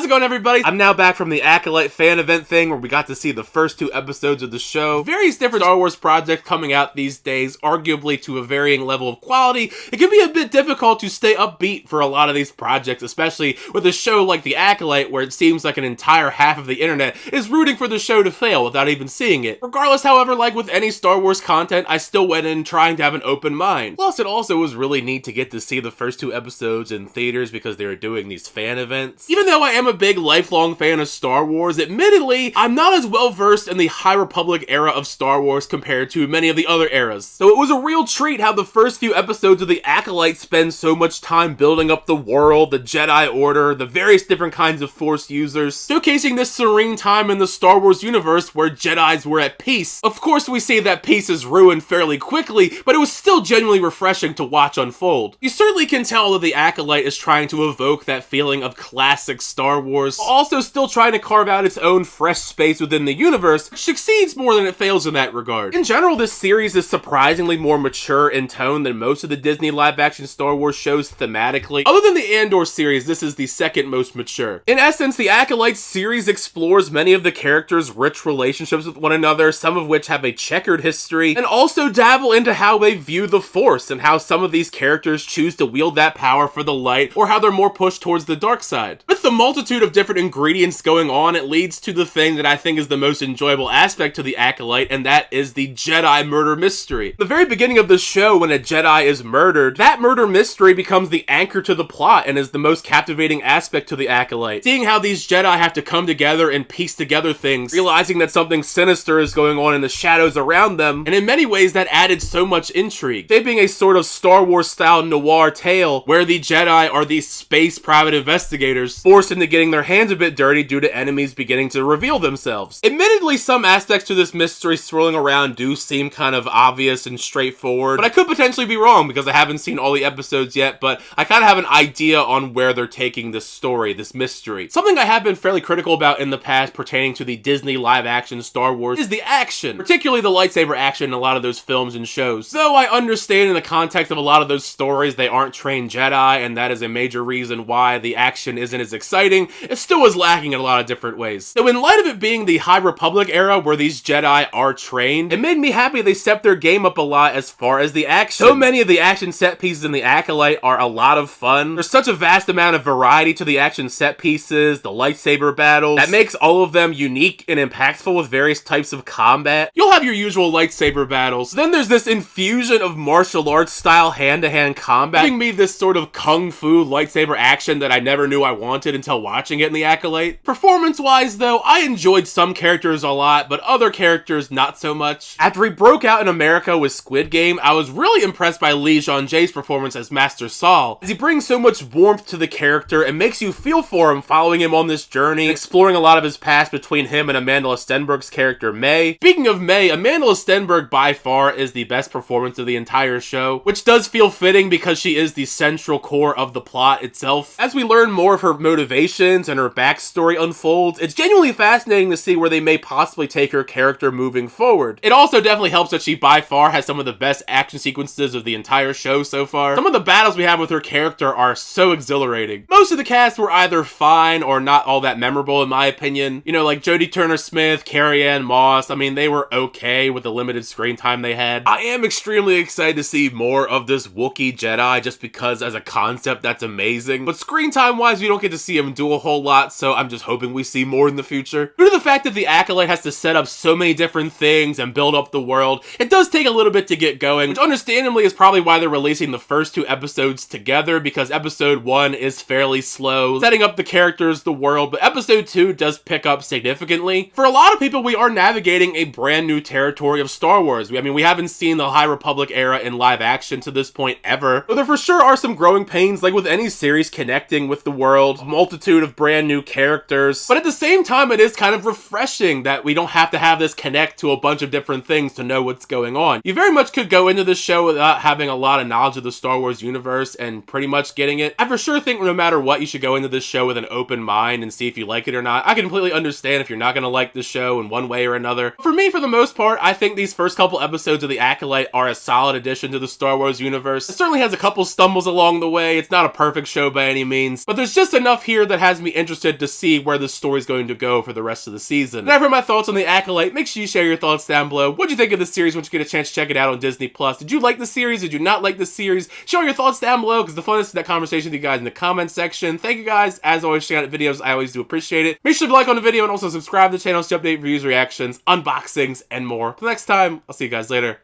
it going, everybody? I'm now back from the Acolyte fan event thing where we got to see the first 2 episodes of the show. Various different Star Wars projects coming out these days, arguably to a varying level of quality. It can be a bit difficult to stay upbeat for a lot of these projects, especially with a show like the Acolyte where it seems like an entire half of the internet is rooting for the show to fail without even seeing it. Regardless, however, like with any Star Wars content, I still went in trying to have an open mind. Plus, it also was really neat to get to see the first 2 episodes in theaters because they were doing these fan events. Even though I am a big lifelong fan of Star Wars, admittedly, I'm not as well versed in the High Republic era of Star Wars compared to many of the other eras. So it was a real treat how the first few episodes of the Acolyte spend so much time building up the world, the Jedi Order, the various different kinds of Force users, showcasing this serene time in the Star Wars universe where Jedis were at peace. Of course, we see that peace is ruined fairly quickly, but it was still genuinely refreshing to watch unfold. You certainly can tell that the Acolyte is trying to evoke that feeling of classic Star Wars, while also still trying to carve out its own fresh space within the universe, which succeeds more than it fails in that regard. In general, this series is surprisingly more mature in tone than most of the Disney live-action Star Wars shows thematically. Other than the Andor series, this is the second most mature. In essence, the Acolyte series explores many of the characters' rich relationships with one another, some of which have a checkered history, and also dabble into how they view the Force and how some of these characters choose to wield that power for the light, or how they're more pushed towards the dark side. With the multitude of different ingredients going on, it leads to the thing that I think is the most enjoyable aspect to the Acolyte, and that is the Jedi murder mystery. The very beginning of the show, when a Jedi is murdered, that murder mystery becomes the anchor to the plot and is the most captivating aspect to the Acolyte. Seeing how these Jedi have to come together and piece together things, realizing that something sinister is going on in the shadows around them, and in many ways that added so much intrigue, shaping a sort of Star Wars style noir tale where the Jedi are these space private investigators forced into getting their hands a bit dirty due to enemies beginning to reveal themselves. Admittedly, some aspects to this mystery swirling around do seem kind of obvious and straightforward, but I could potentially be wrong because I haven't seen all the episodes yet, but I kind of have an idea on where they're taking this story, this mystery. Something I have been fairly critical about in the past pertaining to the Disney live-action Star Wars is the action, particularly the lightsaber action in a lot of those films and shows. Though I understand in the context of a lot of those stories they aren't trained Jedi, and that is a major reason why the action isn't as exciting, it still is lacking in a lot of different ways. So in light of it being the High Republic era where these Jedi are trained, it made me happy they stepped their game up a lot as far as the action. So many of the action set pieces in the Acolyte are a lot of fun. There's such a vast amount of variety to the action set pieces, the lightsaber battles, that makes all of them unique and impactful with various types of combat. You'll have your usual lightsaber battles. Then there's this infusion of martial arts style hand-to-hand combat, giving me this sort of kung fu lightsaber action that I never knew I wanted until watching it in the Acolyte. Performance-wise though, I enjoyed some characters a lot, but other characters not so much. After he broke out in America with Squid Game, I was really impressed by Lee Jean-Jae's performance as Master Saul, as he brings so much warmth to the character and makes you feel for him following him on this journey, exploring a lot of his past between him and Amanda Stenberg's character May. Speaking of May, Amanda Stenberg by far is the best performance of the entire show, which does feel fitting because she is the central core of the plot itself. As we learn more of her motivations and her backstory unfolds, it's genuinely fascinating to see where they may possibly take her character moving forward. It also definitely helps that she by far has some of the best action sequences of the entire show so far. Some of the battles we have with her character are so exhilarating. Most of the cast were either fine or not all that memorable in my opinion. You know, like Jodie Turner-Smith, Carrie-Anne Moss, I mean, they were okay with the limited screen time they had. I am extremely excited to see more of this Wookiee Jedi just because as a concept that's amazing, but screen time wise we don't get to see him do a whole lot, so I'm just hoping we see more in the future. Due to the fact that the Acolyte has to set up so many different things and build up the world, it does take a little bit to get going, which understandably is probably why they're releasing the first 2 episodes together, because episode 1 is fairly slow, setting up the characters, the world, but episode 2 does pick up significantly. For a lot of people, we are navigating a brand new territory of Star Wars. I mean, we haven't seen the High Republic era in live action to this point ever, but there for sure are some growing pains, like with any series connecting with the world, a multitude of brand new characters, but at the same time, it is kind of refreshing that we don't have to have this connect to a bunch of different things to know what's going on. You very much could go into this show without having a lot of knowledge of the Star Wars universe and pretty much getting it. I for sure think no matter what, you should go into this show with an open mind and see if you like it or not. I can completely understand if you're not going to like the show in one way or another. For me, for the most part, I think these first couple episodes of The Acolyte are a solid addition to the Star Wars universe. It certainly has a couple stumbles along the way. It's not a perfect show by any means, but there's just enough here that has me interested to see where the story's going to go for the rest of the season. And I've heard my thoughts on The Acolyte. Make sure you share your thoughts down below. What'd you think of the series once you get a chance to check it out on Disney+? Did you like the series? Did you not like the series? Share your thoughts down below, because the fun is that conversation with you guys in the comments section. Thank you guys, as always, checking out videos. I always do appreciate it. Make sure to like on the video and also subscribe to the channel to update reviews, reactions, unboxings, and more. Till next time, I'll see you guys later.